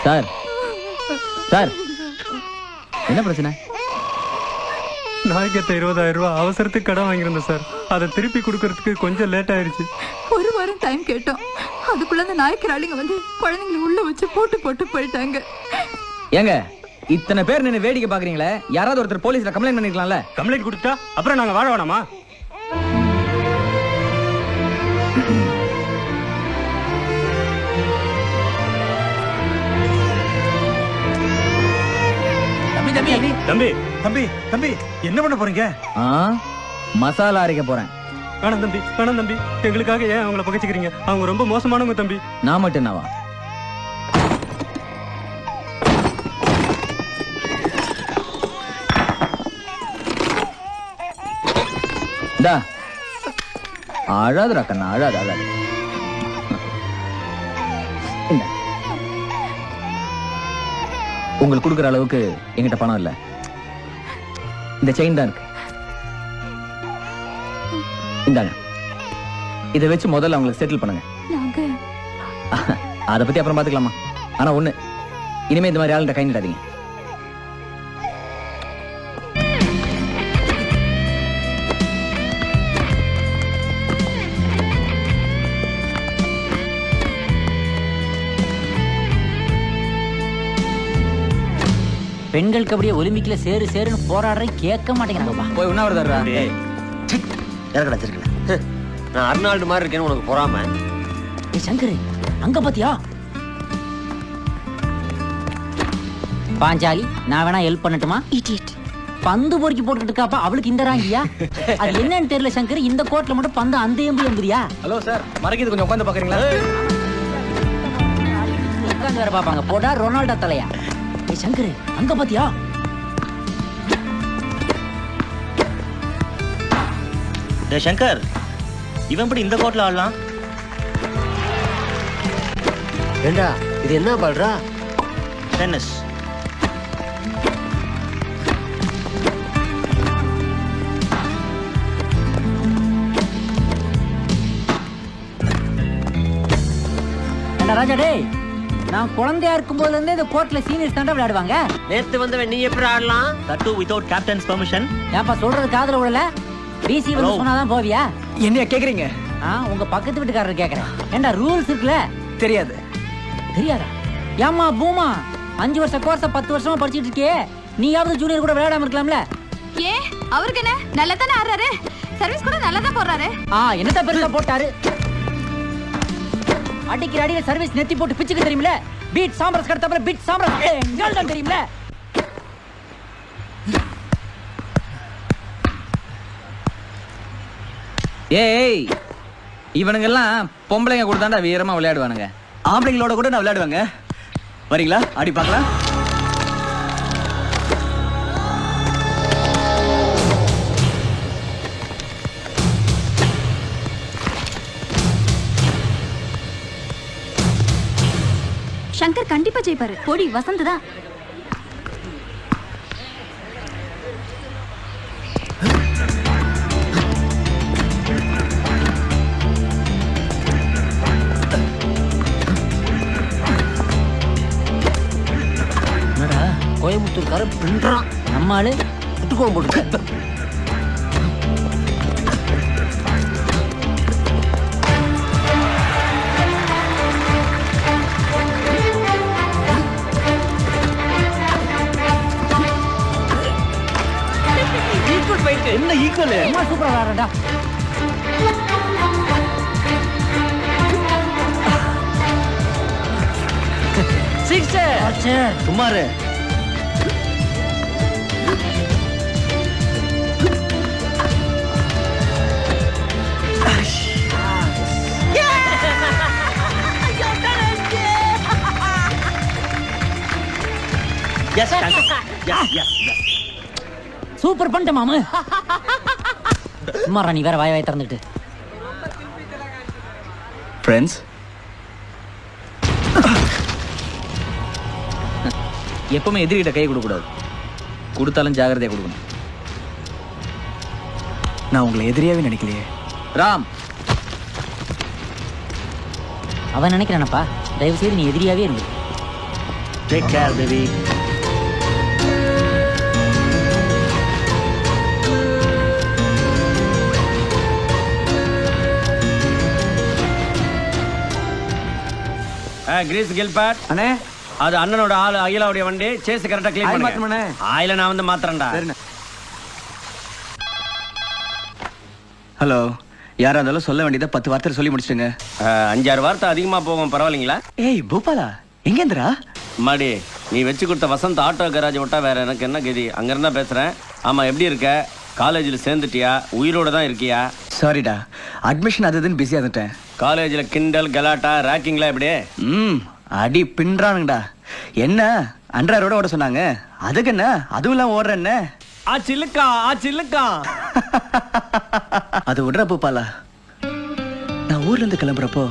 Sir sir என்ன பிரச்சனை? நாய்க்கத்தை 20,000 ரூபாய் அவசரத்துக்கு கடன் வாங்கியிருந்தேன் சார். அதை திருப்பி கொடுக்கறதுக்கு கொஞ்சம் லேட் ஆயிருச்சு. ஒரு வாரம் டைம் கேட்டோம். அதுக்குள்ள அந்த நாய்க்கராளிங்க வந்து குழந்தைங்களை உள்ள வச்சு போட்டு போயிட்டாங்க. ஏங்க இத்தனை பேர் நின்று வேடிக்கை பாக்குறீங்களே, யாராவது ஒருத்தர் போலீஸ்ல கம்ப்ளைண்ட் பண்ணிருக்கலாம்ல? கம்ப்ளைண்ட் கொடுத்தா அப்புறம் நாங்க வாழ வேணாமா? தம்பி தம்பி தம்பி என்ன பண்ண போறீங்க? மசாலா அரைக்க போறேன். வேணாம் தம்பி, எங்களுக்காக ஏன் அவங்கள பகைச்சுக்கிறீங்க? அவங்க ரொம்ப மோசமானவங்க தம்பி. நான் மட்டும் என்னவா? அழாதுரா கண்ணா, அழாது. உங்களுக்கு கொடுக்குற அளவுக்கு என்கிட்ட பணம் இல்ல. இந்த செயின் தான் இருக்கு, இந்தாங்க. இதை வச்சு முதல்ல அவங்களுக்கு செட்டில் பண்ணுங்க. அதை பத்தி அப்புறம் பாத்துக்கலாமா? ஆனா ஒண்ணு, இனிமே இந்த மாதிரி ஆளுகிட்ட கை நீடாதீங்க. பெண்கள் கபடியை ஒலிம்பிக்ல சேருன்னு போராடுற கேட்க மாட்டேங்கிறாங்கப்பா. போய் உண்ணாவிரதா நான் அர்னால்டு மாதிரி இருக்கேன்னு உனக்கு பொறாம. சங்கரு அங்க பாத்தியா? பாஞ்சாலி நான் வேணா ஹெல்ப் பண்ணட்டுமா? பந்து பொறுக்கி போட்டுக்கிட்டு இருக்காப்பா, அவளுக்கு இந்த ராங்கியா? அது என்னன்னு தெரியல சங்கர், இந்த கோட்ல மட்டும் பந்து அந்த எம்புதியா? ஹலோ சார், மறக்கிது கொஞ்சம் உட்காந்து பாக்குறீங்களா? உட்காந்து வேற பாப்பாங்க. போடா ரொனால்டோ தலையா. சங்கரு அங்க பாத்தியா? சங்கர் இவன் எப்படி இந்த கோட்ல ஆடலாம்? ஏண்டா இது என்ன பால்ரா? டென்னிஸ். ராஜா டேய், நான் குழந்தையா இருக்கும் போதுல இருந்தே இந்த கோர்ட்ல சீனியர்ஸ் தான் விளையாடுவாங்க. நேத்து வந்தவன் நீ எப்படி ஆடலாம்? That to without captains permission. ஏப்பா சொல்றது காதுல விழல? டிசி வந்து சொன்னாதான் போவியா? என்னைய கேக்குறீங்க? உங்க பக்கத்து வீட்டுக்காரர் கேக்குறேன். ஏண்டா ரூல்ஸ் இருக்குல்ல? தெரியாது. தெரியாதா? ஏமா பூமா 5 வருஷ கோர்ஸ 10 வருஷமா படிச்சிட்டு இருக்கே, நீயாவது ஜூனியர் கூட விளையாடாம இருக்கலாம்ல? ஏ அவருக்கு என்ன, நல்லா தானே ஆடுறாரு, சர்வீஸ் கூட நல்லா தான் போடுறாரு. என்னதான் பெருசா போட்டாரு? அடிக்கிற அடியில சர்வீஸ் நெத்தி போட்டு பிச்சுக்கு தெரியுமில? பீட் சாம்ராஜ் கடத்தப்பல பீட் சாம்ராஜ் எங்கள் தான் தெரியுமில? ஏய், இவனுங்கெல்லாம் பொம்பளைங்க கூட தாண்டா வீரமா விளையாடுவானுங்க. ஆம்பளைங்களோட கூட நான் விளையாடுவாங்க. வரீங்களா? ஆடி பார்க்கலாம். சங்கர் கண்டிப்பா ஜெயிப்பாரு. போடி வசந்த் தான். கோயம்புத்தூர்கார பின்றான், நம்ம ஆளு விட்டுக்கோம் போட்டு. என்ன ஈக்குவல்? சூப்பரா விளையாடுறா. சுமாரு சூப்பர் பண்ணிட்ட மாமு. சும்மா நீ வேற வாய் திறந்துட்டு. ஃப்ரெண்ட்ஸ், எப்பவுமே எதிரிகிட்ட கை கொடுக்கூடாது. கொடுத்தாலும் ஜாகிரதையா கொடுக்கணும். நான் உங்களை எதிரியாவே நினைக்கலையே. ராம், அவன் நினைக்கிறானப்பா, தயவு செய்து நீ எதிரியாவே இருந்து. Take care, baby. கிரீஸ் கில்பேட் அண்ணே அது அண்ணனோட ஆளு அகிலாவுடைய வண்டி சேஸ் கரெக்டா க்ளீன் ஆயில் பண்ணுங்க. மாத்தணும்ண்ணே. ஆயில நான் வந்து மாத்துறேன்டா. ஹலோ, யாரா இருந்தாலும் சொல்ல வேண்டியதை 10 வார்த்தை சொல்லி முடிச்சிட்டுங்க. 5-6 வார்த்தை அதிகமா போகும், பரவாயில்லைங்களா? ஏய் பூபாலா, எங்கேந்திரா? மாடி, நீ வச்சு கொடுத்த வசந்த் ஆட்டோ கராஜ் விட்டா வேற எனக்கு என்ன கதி? அங்க இருந்தா பேசுறேன். ஆமா, எப்படி இருக்க? காலேஜில் சேர்ந்துட்டியா? உயிரோட தான் இருக்கியா? சாரிடா, அட்மிஷன் அதுன்னு பிஸியா இருந்துட்டேன். காலேஜில் கிண்டல் கலாட்டா ரேக்கிங்லாம் எப்படி? அடி பின்றானுங்கடா. என்ன அன்றாரோட ஓட சொன்னாங்க, அதுக்கு என்ன அதுவும் எல்லாம் ஓடுற என்ன? ஆச்சில்லுக்கா அது விடுற பூபாலா, நான் ஊர்ல இருந்து கிளம்புறப்போ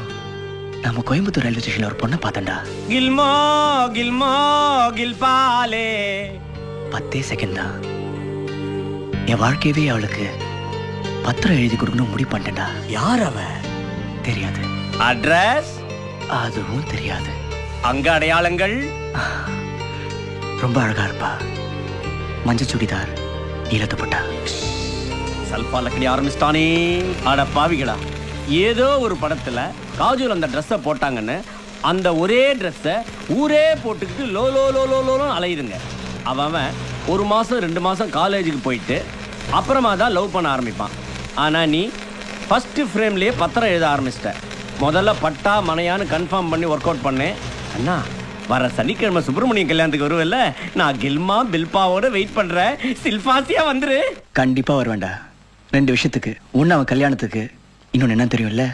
நம்ம கோயம்புத்தூர் ரயில்வே ஸ்டேஷன்ல ஒரு பொண்ணை பார்த்தேன்டா. கில்மோ கில்மோ கில்பாலே 10 செகண்ட் தான். என் வாழ்க்கையவே அவளுக்கு பத்திரம் எழுதி கொடுக்கணும் முடிவு பண்ணிட்டேன்டா. யார் அவ? தெரியாது. அட்ரஸ்? அதுவும் தெரியாது. அங்க அடையாளங்கள்? ரொம்ப அழகா இருப்பா. மஞ்சள் சுடிதார், நீலத்துப்பட்டா. சல்பா லக்கடி ஆரம்பிச்சிட்டானே. ஆட பாவிகளா, ஏதோ ஒரு படத்துல காஜோல் அந்த ட்ரெஸ்ஸை போட்டாங்கன்னு அந்த ஒரே ட்ரெஸ்ஸை ஊரே போட்டுக்கிட்டு லோ லோ லோ லோ லோன்னு அலையுதுங்க. அவன் 1 மாசம் 2 மாசம் காலேஜுக்கு போயிட்டு அப்புறமா தான் லவ் பண்ண ஆரம்பிப்பான். ஆனா நீ ஃபர்ஸ்ட் ஃப்ரேம்லயே பத்திரம் எழுத ஆரம்பிச்சிட்ட. முதல்ல பட்டா மனையான்னு கன்ஃபார்ம் பண்ணி ஒர்க் அவுட் பண்ணேன். அண்ணா, வர சனிக்கிழமை சுப்பிரமணியம் கல்யாணத்துக்கு வருவல்ல, நான் கில்மா பில்பாவோட வெயிட் பண்றேன். சில்பாசியா வந்துரு. கண்டிப்பா வருவேன்டா. 2 விஷயத்துக்கு. ஒண்ணு அவன் கல்யாணத்துக்கு, இன்னொன்னு என்ன தெரியும்ல,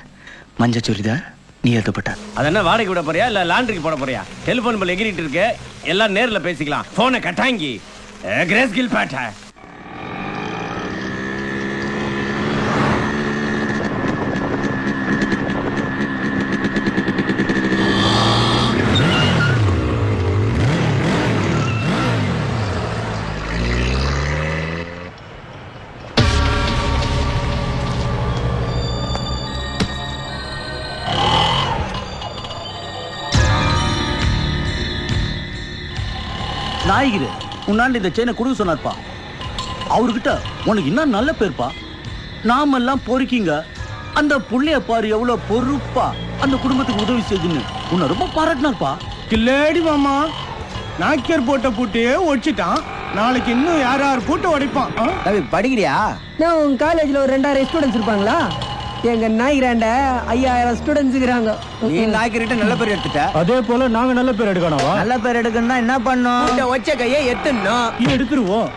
மஞ்சள் சுடிதார், நீலத்துப்பட்டா. அது என்ன வாடகை விட போறியா இல்ல லாண்டரிக்கு போட போறியா? டெலிபோன் பில் எகிரிட்டு இருக்கு, எல்லாம் நேர்ல பேசிக்கலாம். போனை கட்டாங்கி. கிரேஸ் கில்பேட். நாயகிரி, உன்னாண்டு இந்த செயினை கொடுக்க சொன்னார்ப்பா. அவர்கிட்ட உனக்கு இன்னும் நல்ல பேர்ப்பா. நாமெல்லாம் பொறுக்கிங்க, அந்த புள்ளைய பாரு எவ்வளவு பொறுப்பா அந்த குடும்பத்துக்கு உதவி செய்துன்னு உன்னை ரொம்ப பாராட்டினார்ப்பா. கில்லேடி மாமா, நாக்கியர் போட்ட பூட்டையே ஒடிச்சிட்டான். நாளைக்கு இன்னும் யார் பூட்டை உடைப்பான். படிக்கிறியா? நான் உங்க காலேஜ்ல ஒரு 2000 ஸ்டூடெண்ட்ஸ் இருப்பாங்களா? எங்க நாய்கிராண்ட 5000 ஸ்டூடெண்ட்ஸ் இருக்கிறாங்க. நீ நாய்க்கிட்ட நல்ல பேர் எடுத்துட்ட. அதே போல நாங்க நல்ல பேர் எடுக்கணும்வா? நல்ல பேர் எடுக்கணும்னா என்ன பண்ணும்? இந்த ஒச்ச கையை எத்தணும். எடுத்துருவோம்.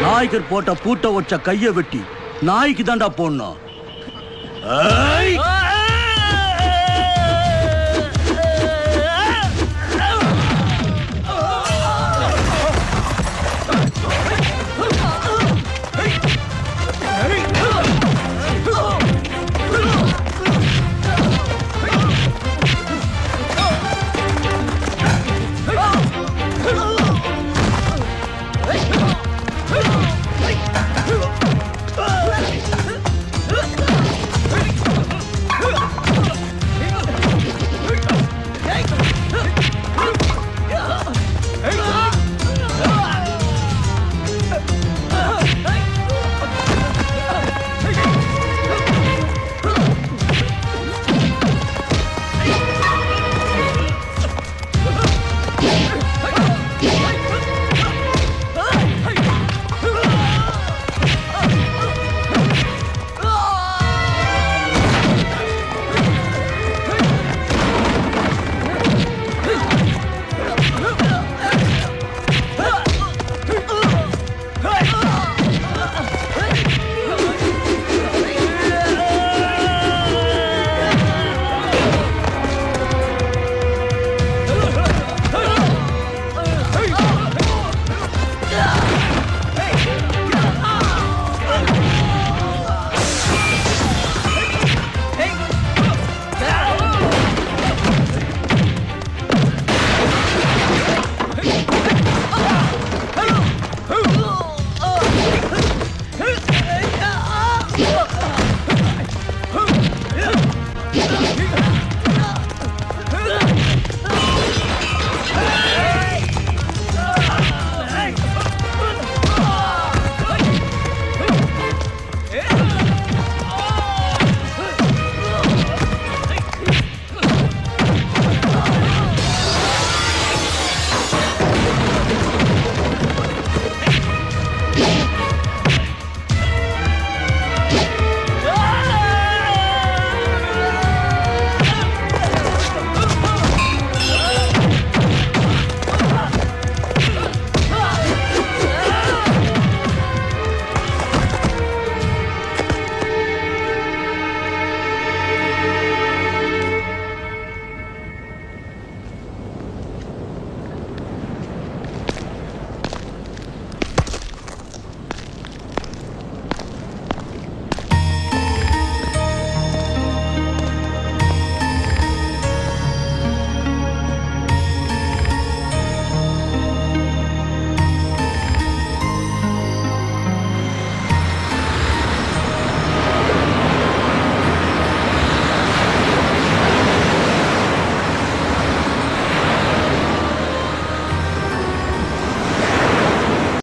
நாய்கர் போட்ட பூட்டை வச்ச கைய வெட்டி நாய்க்கு தாண்டா போடணும்.